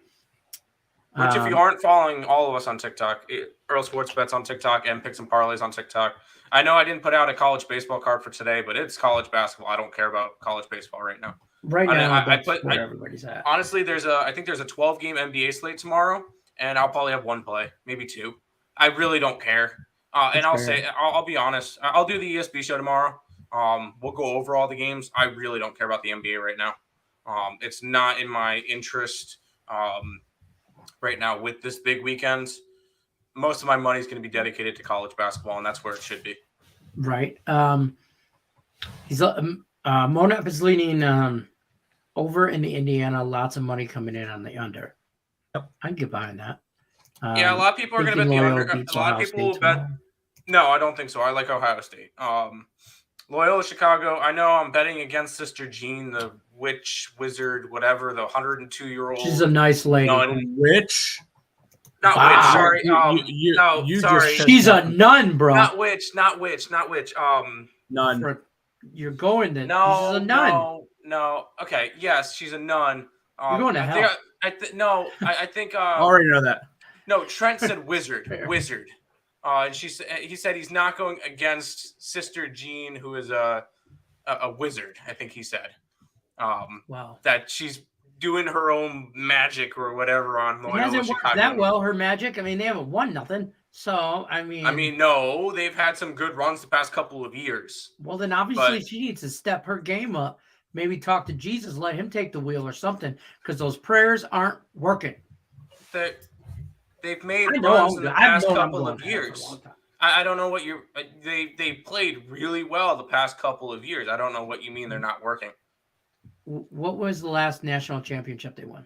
which if you aren't following all of us on TikTok, Earl Sports Bets on TikTok and Picks and Parlays on TikTok. I know I didn't put out a college baseball card for today, but it's college basketball. I don't care about college baseball right now. Right now, I put where everybody's at. Honestly, I think there's a 12-game NBA slate tomorrow, and I'll probably have 1 play, maybe 2. I really don't care. And I'll fair. say, I'll be honest. I'll do the ESB show tomorrow. We'll go over all the games. I really don't care about the NBA right now. It's not in my interest right now with this big weekend. Most of my money is going to be dedicated to college basketball, and that's where it should be. Right. Monap is leaning over in the Indiana. Lots of money coming in on the under. Yep. I can get behind that. Yeah, a lot of people are going to bet the under. A lot of people will bet. tomorrow. No, I don't think so. I like Ohio State. Loyola Chicago. I know I'm betting against Sister Jean, the witch, wizard, whatever, the 102-year-old. She's a nice lady. nun. Witch? Not Wow. witch. Sorry. No, you sorry. just- She's a nun, bro. Not witch. None. You're going to. No, She's a nun. no. Okay, yes, she's a nun. You're going to hell. I think. I already know that. No, Trent said wizard. Fair. Wizard. And he said he's not going against Sister Jean, who is a wizard. I think he said. Wow. That she's doing her own magic or whatever on It Loyola hasn't worked Chicago. that well, her magic. I mean, they haven't won nothing. So, I mean, no, they've had some good runs the past couple of years. well, then obviously but- she needs to step her game up. Maybe talk to Jesus, let him take the wheel or something, because those prayers aren't working. They've made I know, runs in the past I'm couple going of to hell for a years. long time. I don't know what you're. They played really well the past couple of years. I don't know what you mean they're not working. What was the last national championship they won?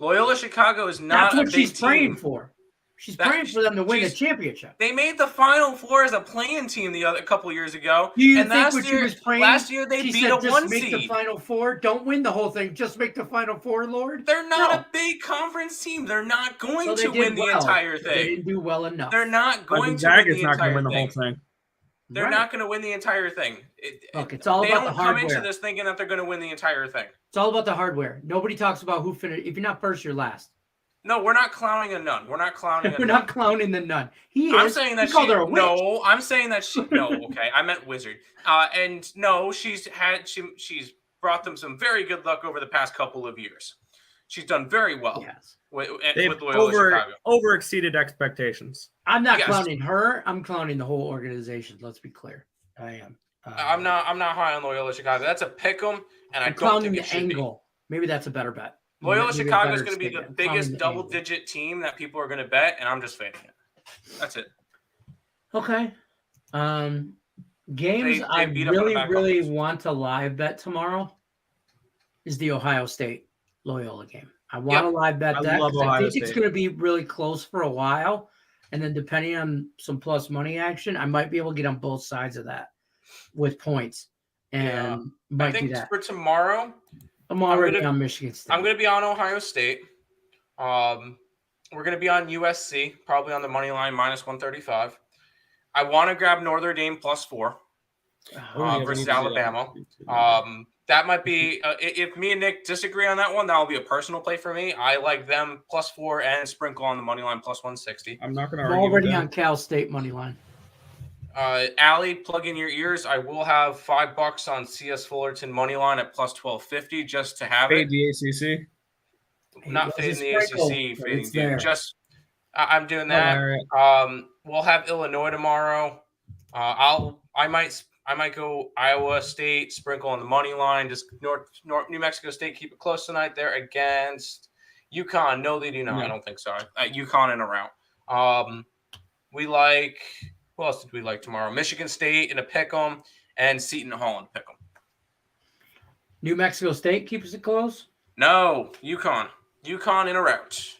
Loyola Chicago is not That's what a big she's praying team. for. She's That- praying for them to win the she's- championship. They made the Final Four as a playing team a couple of years ago. Do you and think last when she year, was praying, last year they she beat said, a just 1 make the seed. Final Four. Don't win the whole thing. Just make the Final Four, Lord. They're not No. a big conference team. They're not going So they to did win the well. entire They thing. didn't do well enough. They're not going to win Gonzaga's the not going entire to win the thing. whole thing. They're Right. not going to win the entire thing. Look, it's all they about don't the come into hardware. this thinking that they're going to win the entire thing. It's all about the hardware. Nobody talks about who finished. If you're not first, you're last. No, we're not clowning a nun. We're not clowning a We're nun. not clowning the nun. He I'm is. saying He that called her a witch. No, I'm saying that she. No, okay, I meant wizard. And no, she's brought them some very good luck over the past couple of years. She's done very well Yes. with They've Loyola Chicago. over exceeded expectations. I'm not Yes. clowning her. I'm clowning the whole organization. Let's be clear. I am. I'm not high on Loyola Chicago. That's a pick 'em, and I I'm don't clowning think the it should be. angle. Maybe that's a better bet. Loyola Maybe a Chicago is better going to be the statement. I'm clowning biggest the angle. double-digit team that people are going to bet, and I'm just fading it. That's it. Okay. Games They I beat up on the really, back really office. want to live bet tomorrow is the Ohio State Loyola game. I want to live bet I that love 'cause I Ohio think it's State. going to be really close for a while. And then depending on some plus money action, I might be able to get on both sides of that with points. And Yeah. might I think do that. for tomorrow, I'm already gonna- on Michigan State. I'm going to be on Ohio State. We're going to be on USC, probably on the money line, minus 135. I want to grab Notre Dame plus 4 Oh, versus Alabama. That might be if me and Nick disagree on that one, that'll be a personal play for me. I like them plus 4 and sprinkle on the money line plus 160. I'm not going to I'm argue with already that. on Cal State money line. Allie, plug in your ears. I will have $5 on CS Fullerton money line at plus 1250 just to have Fade it. the ACC. Not It was fading a the sprinkle, ACC, but fading it's the there. just. I'm doing that. All right. We'll have Illinois tomorrow. I might go Iowa State, sprinkle on the money line. Just New Mexico State, keep it close tonight. They're against UConn. No, they do not. No. I don't think so. UConn in a round. We like. Who else did we like tomorrow? Michigan State in a pick 'em and Seton Hall in a pick 'em. New Mexico State keeps it close. No, UConn in a rout.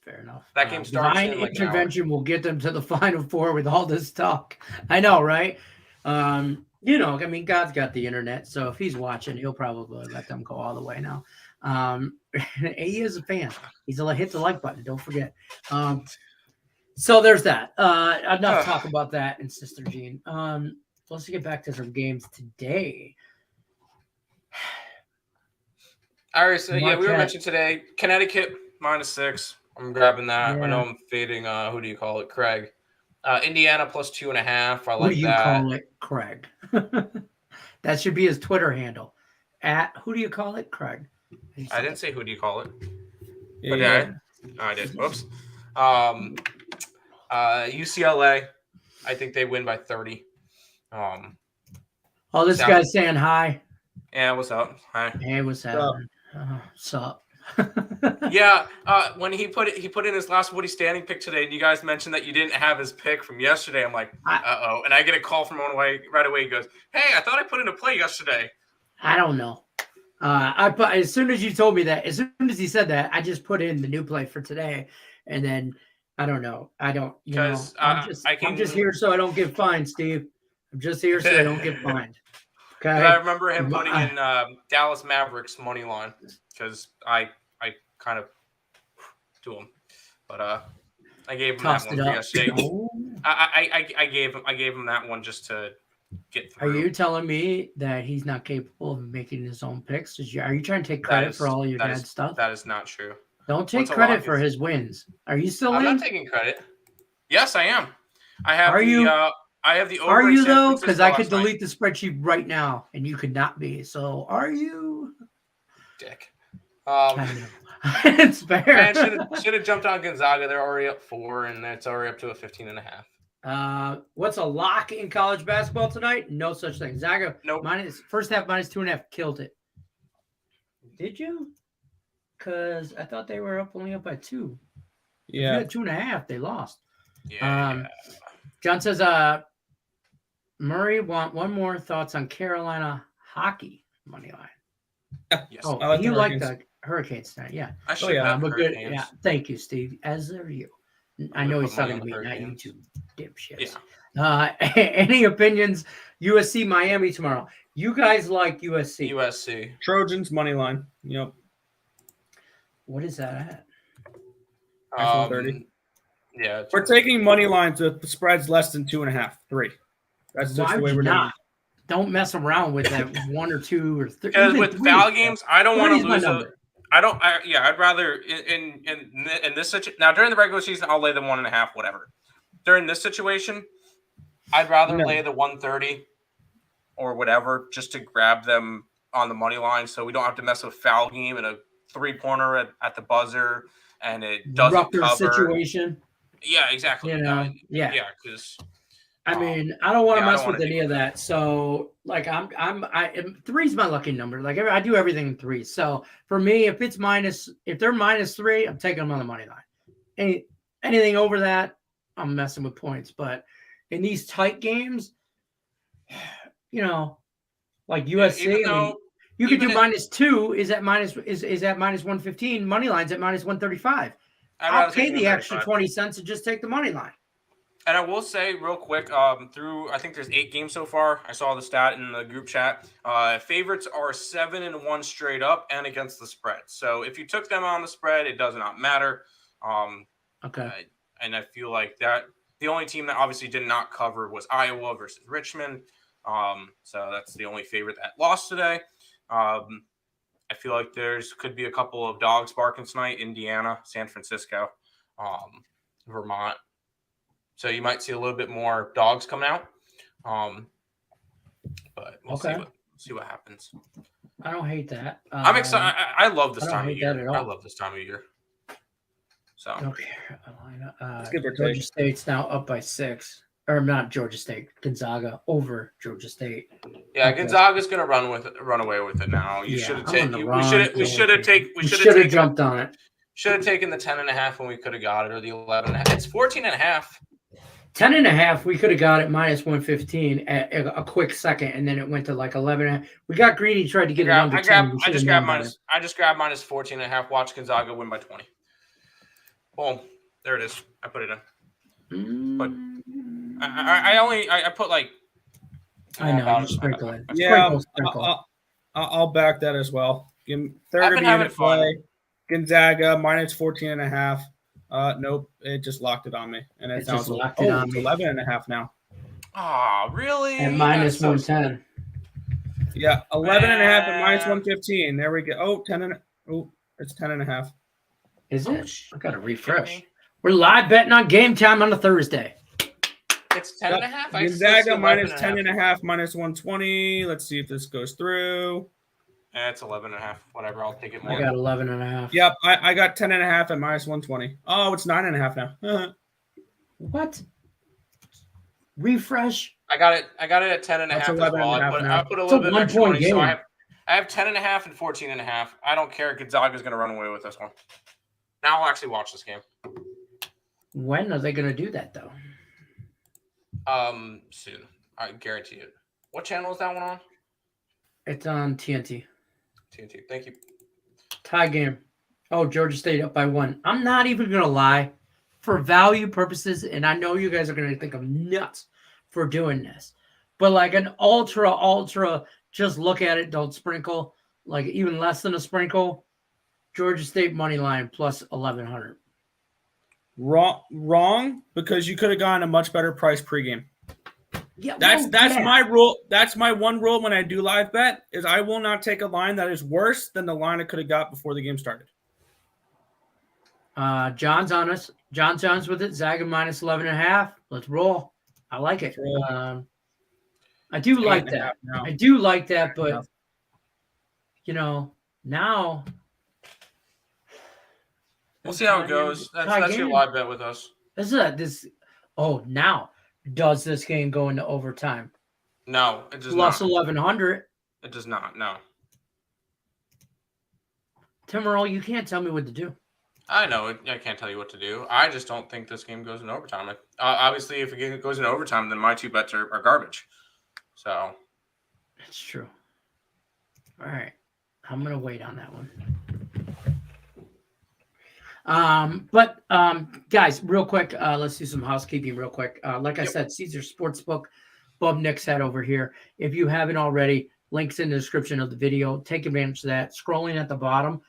Fair enough. That game starts Divine in like an hour. intervention will get them to the Final Four with all this talk. I know, right? I mean, God's got the internet, so if he's watching, he'll probably let them go all the way now. He is a fan. He's hit the like button. Don't forget. So there's that. Enough talk about that and Sister Jean. Let's get back to some games today. All right, so yeah, we were Marquette. mentioned today. Connecticut -6. I'm grabbing that. Yeah. I know I'm fading. Who do you call it? Craig. Indiana plus 2.5. I What like do you that. call it, Craig? That should be his Twitter handle. Who do you call it, Craig? I didn't say who do you call it. Yeah. But I did. Whoops. UCLA I think they win by 30. Oh, this South- guy's saying hi. Yeah, what's up? Hi. Hey, what's happening? What's up? Yeah, when he put in his last Woody Standing pick today, and you guys mentioned that you didn't have his pick from yesterday. I'm like, uh-oh. And I get a call from one way right away. He goes, hey, I thought I put in a play yesterday. I don't know. I put as soon as you told me that, as soon as he said that, I just put in the new play for today, and then I don't know. I don't, you know. I'm just here so I don't get fined, Steve. I'm just here so I don't get fined. Okay. I remember him putting in Dallas Mavericks money line because I kind of to him, but I gave him that one for yesterday. I gave him that one just to get through. Are you telling me that he's not capable of making his own picks? Are you trying to take credit for all your dad's stuff? That is not true. Don't take credit for his wins. Are you still I'm in? not taking credit. Yes, I am. I have. I have the over. Are you though? Because I could delete the spreadsheet right now, and you could not be. So are you? Dick. It's fair. Man, should have jumped on Gonzaga. They're already up 4, and it's already up to a 15.5. What's a lock in college basketball tonight? No such thing. Zaga, nope. First half -2.5, killed it. Did you? Because I thought they were only up by 2. Yeah, 2.5. They lost. Yeah. John says, Murray want one more thoughts on Carolina hockey money line. Yes. Oh, you like the Hurricanes tonight? Yeah. I should have good. Yeah. Thank you, Steve. As are you. I know he's talking to me, not you two dipshits. Yeah. Any opinions? USC Miami tomorrow. You guys like USC? USC Trojans money line. Yep. What is that at? 30. Yeah, we're taking money lines with the spreads less than 2.5, 3. That's just the way we're doing it. Don't mess around with that 1 or 2 or 3. Because with foul games, I don't want to lose. I'd rather in this situation. Now during the regular season, I'll lay the 1.5, whatever. During this situation, I'd rather lay the 130 or whatever just to grab them on the money line, so we don't have to mess with foul game and a 3-pointer at the buzzer and it doesn't cover situation. Yeah, exactly. Yeah, because I mean, I don't want to mess with any of that. So, like, I'm 3's my lucky number. Like, I do everything in 3. So for me, if they're -3, I'm taking them on the money line. Anything over that, I'm messing with points. But in these tight games, you know, like USC, you could do -2 is at -115. Money line's at -135. I'll pay the extra 20 cents and just take the money line. And I will say real quick, I think there's 8 games so far. I saw the stat in the group chat. Favorites are 7-1 straight up and against the spread. So if you took them on the spread, it does not matter. Okay. And I feel like that the only team that obviously did not cover was Iowa versus Richmond. So that's the only favorite that lost today. I feel like could be a couple of dogs barking tonight. Indiana, San Francisco, Vermont. So you might see a little bit more dogs coming out. But we'll see what happens. I don't hate that. I'm excited. I love this time of year. I love this time of year. So okay. Georgia State's now up by 6. Or not Georgia State, Gonzaga over Georgia State. Yeah, okay. Gonzaga's going to run away with it now. We should have jumped on it. Should have taken the 10.5 when we could have got it, or the 11.5. It's 14.5. 10.5, we could have got it -115 at a quick second, and then it went to like 11.5. We got greedy, tried to get it under 10. I just grabbed -14.5. Watch Gonzaga win by 20. Boom, there it is. I put it in. But I put like. I know. Sprinkle it. Yeah, I'll back that as well. Give 30 minute play. Gonzaga -14.5. Nope, it just locked it on me, and it's 11.5 now. Oh, really? And -110. Yeah, 11.5 and -115. There we go. Oh, 10 it's 10.5. Is it? I gotta refresh. We're live betting on game time on a Thursday. It's 10.5. Gonzaga -10.5, -120. Let's see if this goes through. It's 11.5. Whatever. I'll take it more. I got 11.5. Yep, I got 10.5 at -120. Oh, it's 9.5 now. What? refresh. I got it at 10.5 That's as 11 well. and a half now. I put a It's a little bit of extra 1-point money, so game. I have 10.5 and 14.5. I don't care. Gonzaga's going to run away with this one. Now I'll actually watch this game. When are they going to do that, though? Soon. I guarantee it. What channel is that one on? It's on TNT. TNT. Thank you. Tie game. Oh, Georgia State up by 1. I'm not even going to lie. For value purposes, and I know you guys are going to think I'm nuts for doing this, but like an ultra, just look at it, don't sprinkle, like even less than a sprinkle, Georgia State money line plus 1,100. Wrong, because you could have gotten a much better price pregame. Yeah, That's my rule. That's my one rule when I do live bet is I will not take a line that is worse than the line I could have got before the game started. John's on us. John's with it. Zaga minus 11.5. Let's roll. I like it. I do like that. I do like that, but now we'll see how it goes. That's your live bet with us. Now does this game go into overtime? No, it does Plus not. 1,100. It does not. No. Tim Earl, you can't tell me what to do. I know. I can't tell you what to do. I just don't think this game goes in overtime. Obviously, if it goes in overtime, then my 2 bets are garbage. So. That's true. All right. I'm going to wait on that one. Guys, real quick, let's do some housekeeping real quick. Like I said, Caesar Sportsbook, Bub Nick's head over here. If you haven't already, links in the description of the video. Take advantage of that. Scrolling at the bottom.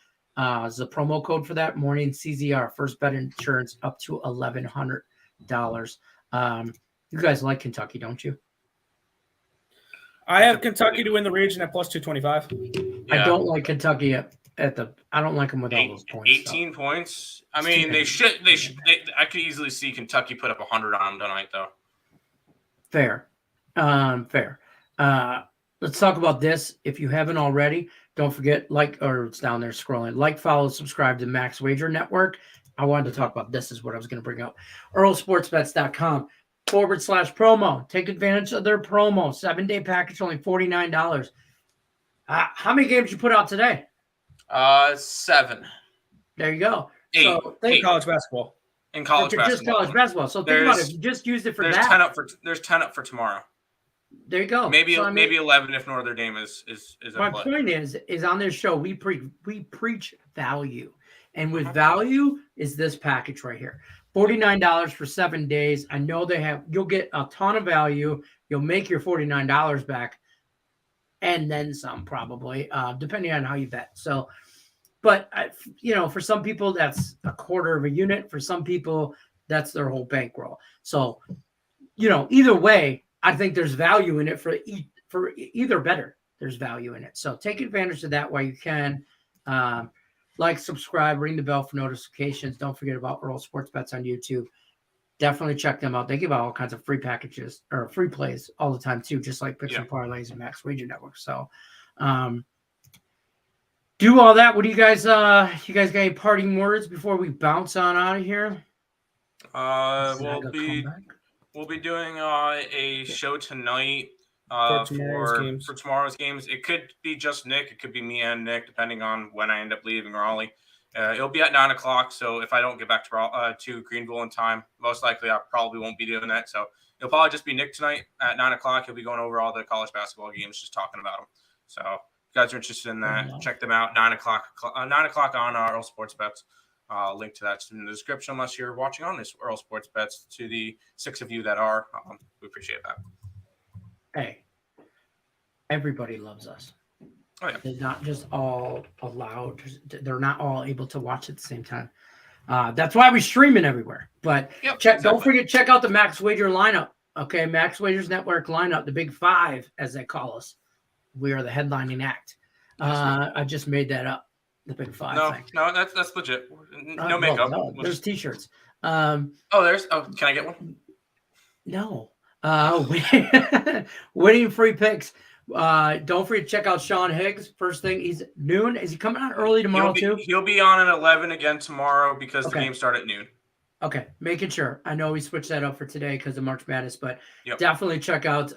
Is the promo code for that morning CZR first bet insurance up to $1,100. You guys like Kentucky, don't you? I have Kentucky to win the region at plus 225. Yeah. I don't like Kentucky I don't like them with all those points. 18 points. I mean, they should. I could easily see Kentucky put up 100 on them tonight, though. Fair. Let's talk about this. If you haven't already, don't forget, it's down there scrolling. Follow, subscribe to Max Wager Network. I wanted to talk about this is what I was going to bring up. EarlSportsBets.com/promo. Take advantage of their promo. 7-day package, only $49. How many games you put out today? 7. There you go. 8. So In college basketball. In college basketball. Just college basketball. So think about it. If you just used it for there's that. 10 up for tomorrow. There you go. Maybe 11 if Notre Dame is my point is on this show we preach value, and with value is this package right here. $49 for 7 days. I know you'll get a ton of value. You'll make your $49 back, and then some probably, depending on how you bet. So, but for some people that's a quarter of a unit. For some people that's their whole bankroll. So, either way. I think there's value in it for either better. There's value in it. So take advantage of that while you can. Subscribe, ring the bell for notifications. Don't forget about Earl Sports Bets on YouTube. Definitely check them out. They give out all kinds of free packages or free plays all the time too, just like Picks and Parlays and Max Wager Network. So do all that. What do you guys got any parting words before we bounce on out of here? We'll be doing a show tonight for tomorrow's games. It could be just Nick. It could be me and Nick, depending on when I end up leaving Raleigh. It'll be at 9 o'clock. So if I don't get back to Greenville in time, most likely I probably won't be doing that. So it'll probably just be Nick tonight at 9 o'clock. He'll be going over all the college basketball games, just talking about them. So if you guys are interested in that, check them out. 9 o'clock on Earl Sports Bets. Link to that's in the description unless you're watching on this Earl Sports Bets. To the 6 of you that are, we appreciate that. Hey, everybody loves us. Oh, yeah. They're not just all allowed. They're not all able to watch at the same time. That's why we stream it everywhere. But don't forget, check out the Max Wager lineup. Okay, Max Wagers Network lineup, the Big Five, as they call us. We are the headlining act. I just made that up. The Big Five. No, that's legit. No makeup. There's T-shirts. Can I get one? No. Winning free picks. Don't forget to check out Sean Higgs. First thing, he's noon. Is he coming on early tomorrow too? He'll be on at 11 again tomorrow because the game started at noon. Okay, making sure. I know we switched that up for today because of March Madness, but Yep. definitely check out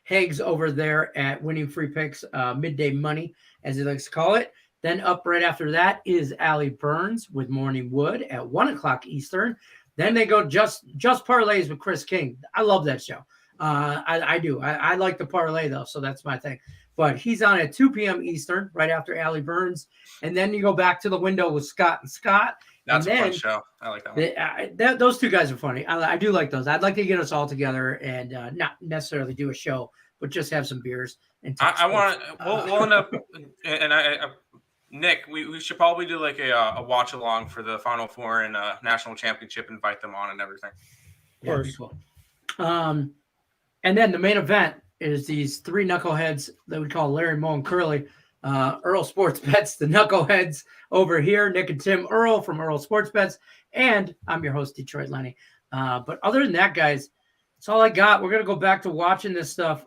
Higgs over there at Winning Free Picks, Midday Money, as he likes to call it. Then up right after that is Allie Burns with Morning Wood at 1 o'clock Eastern. Then they go just parlays with Chris King. I love that show. I do. I like the parlay though, so that's my thing. But he's on at 2 p.m. Eastern, right after Allie Burns, and then you go back to the window with Scott and Scott. That's and a then, fun show. I like that one. those two guys are funny. I do like those. I'd like to get us all together and not necessarily do a show, but just have some beers. And I want to. We'll end up, and Nick, we should probably do like a watch along for the Final Four and national championship. Invite them on and everything. Of course. Cool. And then the main event is these three knuckleheads that we call Larry, Moe, and Curly. Earl Sports Bets, the knuckleheads over here, Nick and Tim Earl from Earl Sports Bets, and I'm your host, Detroit Lenny. But other than that, guys, that's all I got. We're gonna go back to watching this stuff.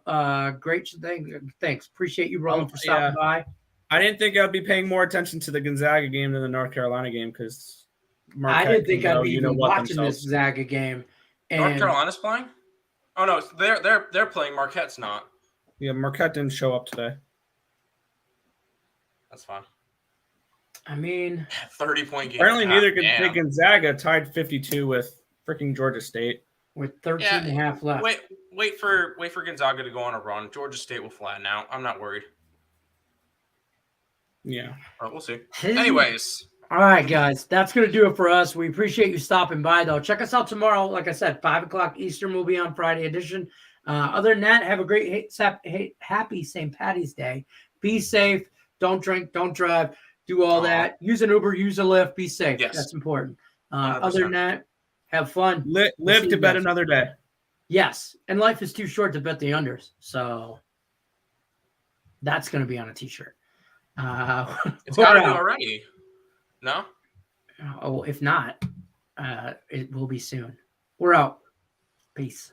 Great thing. Thanks. Appreciate you, Roland, for stopping by. I didn't think I'd be paying more attention to the Gonzaga game than the North Carolina game because I didn't think I'd be even watching this Gonzaga game. And North Carolina's playing? Oh no, they're playing. Marquette's not. Yeah, Marquette didn't show up today. That's fine. I mean, 30-point game. Apparently, neither could Gonzaga tied 52 with freaking Georgia State with 13 and a half left. Wait for Gonzaga to go on a run. Georgia State will flatten out. I'm not worried. Yeah. All right, we'll see. Anyways. All right, guys. That's going to do it for us. We appreciate you stopping by, though. Check us out tomorrow. Like I said, 5 o'clock Eastern will be on Friday edition. Other than that, have a great, happy St. Patty's Day. Be safe. Don't drink. Don't drive. Do all that. Use an Uber. Use a Lyft. Be safe. Yes. That's important. Other than that, have fun. Live to bet another day. Yes. And life is too short to bet the unders. So that's going to be on a T-shirt. It's got to be already. No? Oh, if not, it will be soon. We're out. Peace.